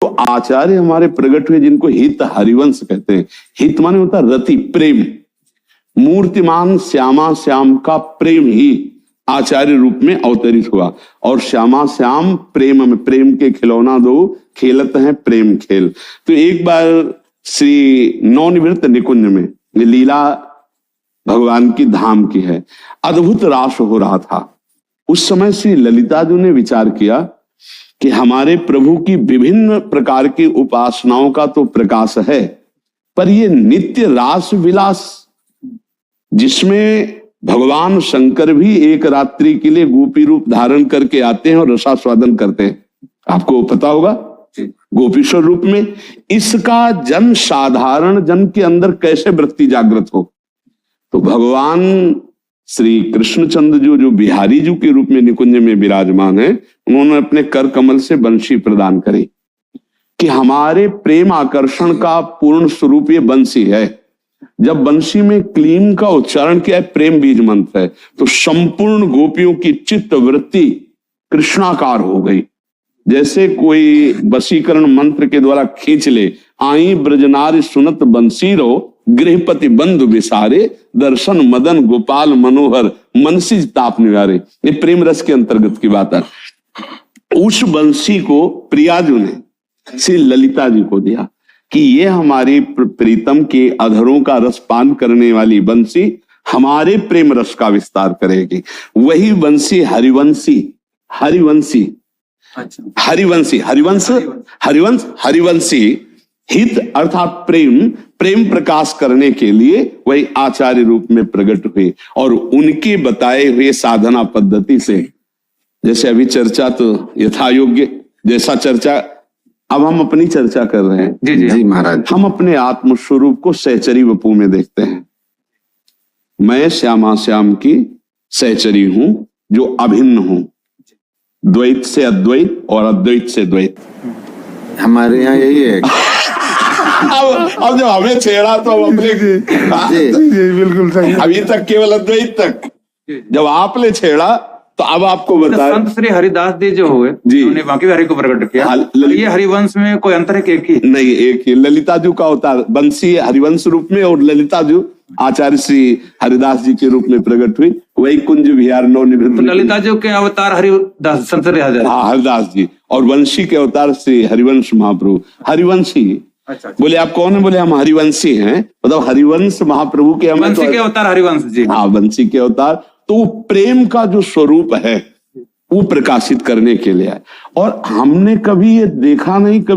तो आचार्य हमारे प्रकट हुए जिनको हित हरिवंश कहते हैं। हित माने होता रति, प्रेम। मूर्तिमान श्यामा श्याम का प्रेम ही आचार्य रूप में अवतरित हुआ। और श्यामा श्याम प्रेम में, प्रेम के खिलौना दो खेलत हैं प्रेम खेल। तो एक बार श्री नवनिवृत्त निकुंज में, ये लीला भगवान की धाम की है, अद्भुत रास हो रहा था। उस समय श्री ललिता जी ने विचार किया कि हमारे प्रभु की विभिन्न प्रकार की उपासनाओं का तो प्रकाश है, पर ये नित्य रास विलास जिसमें भगवान शंकर भी एक रात्रि के लिए गोपी रूप धारण करके आते हैं और रसास्वादन करते हैं, आपको पता होगा, गोपीश्वर रूप में, इसका जन साधारण जन के अंदर कैसे वृत्ति जागृत हो। तो भगवान श्री कृष्णचंद्र जो बिहारी जी के रूप में निकुंज में विराजमान है, उन्होंने अपने कर कमल से बंशी प्रदान करी कि हमारे प्रेम आकर्षण का पूर्ण स्वरूप ये बंसी है। जब बंसी में क्लीम का उच्चारण किया है, प्रेम बीज मंत्र है, तो संपूर्ण गोपियों की चित्त वृत्ति कृष्णाकार हो गई। जैसे कोई वशीकरण मंत्र के द्वारा खींच ले, आई ब्रजनारी सुनत बंसीरो गृहपति बंधु विसारे, दर्शन मदन गोपाल मनोहर मनसी ताप निवारे। ये प्रेम रस के अंतर्गत की बात है। उस बंसी को प्रियाजू ने श्री ललिता जी को दिया कि ये हमारी प्रीतम के अधरों का रस पान करने वाली बंसी हमारे प्रेम रस का विस्तार करेगी। वही बंसी हरिवंशी, हरिवंशी, हरिवंशी, हरिवंश, हरिवंश, हरिवंशी हित अर्थात प्रेम, प्रेम प्रकाश करने के लिए वही आचार्य रूप में प्रकट हुए। और उनके बताए हुए साधना पद्धति से, जैसे अभी चर्चा तो यथा योग्य जैसा चर्चा, अब हम अपनी चर्चा कर रहे हैं। जी जी जी महाराज। हम अपने आत्मस्वरूप को सहचरी वपु में देखते हैं। मैं श्यामा श्याम की सहचरी हूं जो अभिन्न हूं, द्वैत से अद्वैत और अद्वैत से द्वैत। हमारे यहाँ यही है। अब जब हमें छेड़ा तो हम अपने बिल्कुल सही। अभी तक केवल अद्वैत तक, जब आपने छेड़ा तो अब आपको बताया। संत श्री हरिदास जी जो हुए, उन्होंने बाकी हरि को प्रकट किया। ये हरिवंश में कोई अंतर है कि एक ही? नहीं, एक ही। ललिता जी का अवतार बंसी हरिवंश रूप में, और ललिता जी आचार्य श्री हरिदास जी के रूप में प्रकट हुई। वही कुंज विहार नवनिवृत्त। तो ललिता जी के अवतार हरिदास, संत हरिदास जी, और वंशी के अवतार श्री हरिवंश महाप्रभु। हरिवंशी अच्छा। बोले आप कौन है? बोले हम हरिवंशी हैं, मतलब हरिवंश महाप्रभु के। वंशी के अवतार हरिवंश जी। हाँ, वंशी के अवतार। तो प्रेम का जो स्वरूप है वो प्रकाशित करने के लिए है। और हमने कभी ये देखा नहीं, कभी